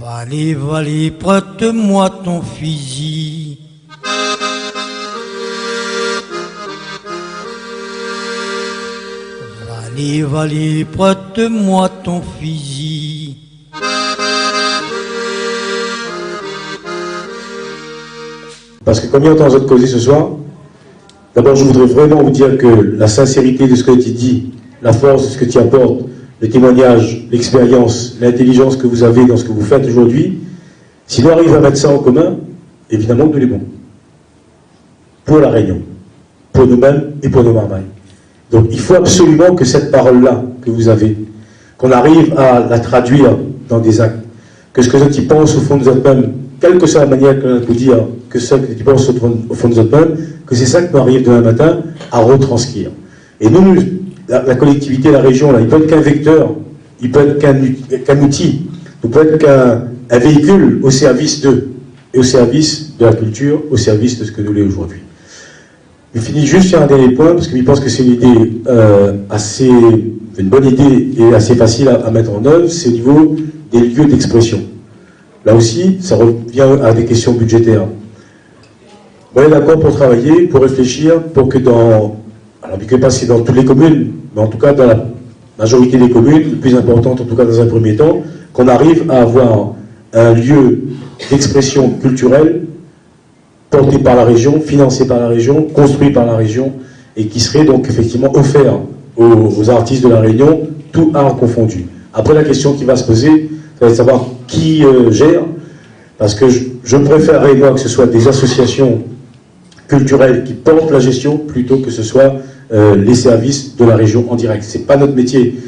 Valé, valé, prête-moi ton fusil. Valé, valé, prête-moi ton fusil. Parce que comme il y a entendu votre causer ce soir, d'abord je voudrais vraiment vous dire que la sincérité de ce que tu dis, la force de ce que tu apportes, le témoignage, l'expérience, l'intelligence que vous avez dans ce que vous faites aujourd'hui, si nous arrivons à mettre ça en commun, évidemment nous les bons. Pour la Réunion, pour nous-mêmes et pour nos marmailles. Donc il faut absolument que cette parole-là que vous avez, qu'on arrive à la traduire dans des actes, que ce que tu penses au fond de vous-même, quelle que soit la manière que l'on peut dire que ce que tu penses au fond de vous-même, que c'est ça que nous arrive demain matin à retranscrire. Et nous, la collectivité, la région, là, il peut être qu'un vecteur, il peut être qu'un outil, il peut être qu'un véhicule au service d'eux, et au service de la culture, au service de ce que nous l'est aujourd'hui. Je finis juste sur un dernier point, parce que je pense que c'est une idée une bonne idée et assez facile à mettre en œuvre, c'est au niveau des lieux d'expression. Là aussi, ça revient à des questions budgétaires. On est d'accord pour travailler, pour réfléchir, pour que alors je ne sais pas si dans toutes les communes, mais en tout cas dans la majorité des communes, le plus importante en tout cas dans un premier temps, qu'on arrive à avoir un lieu d'expression culturelle porté par la région, financé par la région, construit par la région, et qui serait donc effectivement offert aux artistes de la Réunion, tout art confondu. Après, la question qui va se poser, ça va être de savoir qui gère, parce que je préférerais, moi, que ce soit des associations culturelles qui portent la gestion, plutôt que ce soit les services de la région en direct. C'est pas notre métier.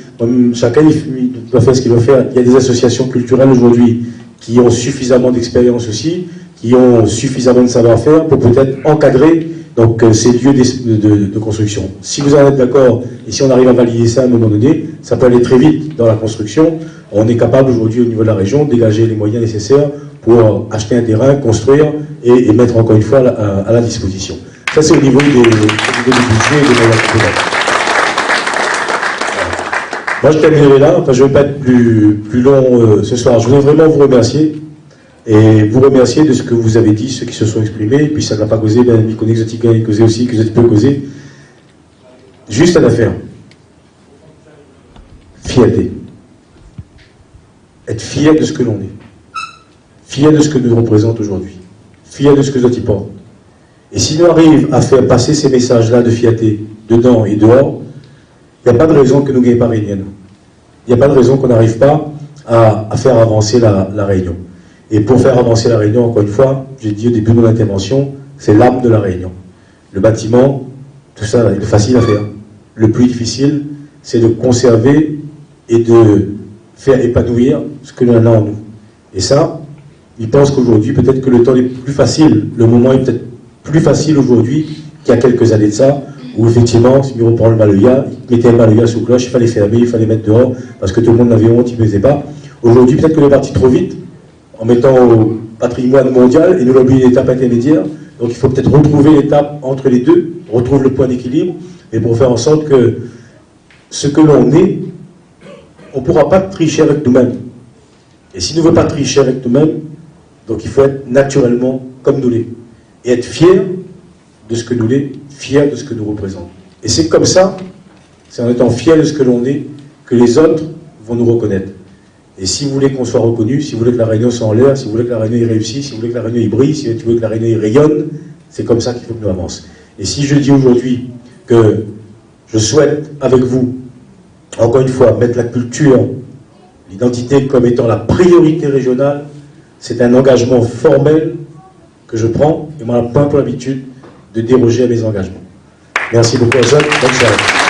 Chacun il doit faire ce qu'il doit faire. Il y a des associations culturelles aujourd'hui qui ont suffisamment d'expérience aussi, qui ont suffisamment de savoir-faire pour peut-être encadrer donc, ces lieux de construction. Si vous en êtes d'accord, et si on arrive à valider ça à un moment donné, ça peut aller très vite dans la construction. On est capable aujourd'hui au niveau de la région de dégager les moyens nécessaires pour acheter un terrain, construire et mettre encore une fois à la disposition. Ça c'est au niveau du budget et des moyens complémentaires. Moi je terminerai là, je ne vais pas être plus long ce soir. Je voudrais vraiment vous remercier. Et vous remercier de ce que vous avez dit, ceux qui se sont exprimés, et puis ça n'a pas causé, bien Micone Exotique a causé aussi, que vous peut causer. Juste à l'affaire. Fierté. Être fier de ce que l'on est. Fier de ce que nous représente aujourd'hui. Fier de ce que nous y porte. Et si nous arrivons à faire passer ces messages-là de fierté, dedans et dehors, il n'y a pas de raison que nous ne gagnions pas Réunion. Il n'y a pas de raison qu'on n'arrive pas à faire avancer la Réunion. Et pour faire avancer la Réunion, encore une fois, j'ai dit au début de mon intervention, c'est l'âme de la Réunion. Le bâtiment, tout ça, il est facile à faire. Le plus difficile, c'est de conserver et de faire épanouir ce que l'on a en nous. Et ça, il pense qu'aujourd'hui, peut-être que le temps est plus facile, le moment est peut-être plus facile aujourd'hui qu'il y a quelques années de ça, où effectivement, si on reprend le Maloya, il mettait le Maloya sous cloche, il fallait fermer, il fallait mettre dehors, parce que tout le monde avait honte, il ne faisait pas. Aujourd'hui, peut-être que l'on est parti trop vite, en mettant au patrimoine mondial, et nous l'oublions une étape intermédiaire. Donc il faut peut-être retrouver l'étape entre les deux, retrouver le point d'équilibre, et pour faire en sorte que ce que l'on est, on ne pourra pas tricher avec nous-mêmes. Et si nous ne voulons pas tricher avec nous-mêmes, donc il faut être naturellement comme nous l'est. Et être fier de ce que nous l'est, fier de ce que nous représentons. Et c'est comme ça, c'est en étant fier de ce que l'on est, que les autres vont nous reconnaître. Et si vous voulez qu'on soit reconnu, si vous voulez que la Réunion soit en l'air, si vous voulez que la Réunion y réussisse, si vous voulez que la Réunion y brille, si vous voulez que la Réunion y rayonne, c'est comme ça qu'il faut que nous avancions. Et si je dis aujourd'hui que je souhaite avec vous, encore une fois, mettre la culture, l'identité comme étant la priorité régionale, c'est un engagement formel que je prends, et moi, je n'ai pas pour l'habitude de déroger à mes engagements. Merci beaucoup à vous, bonne soirée.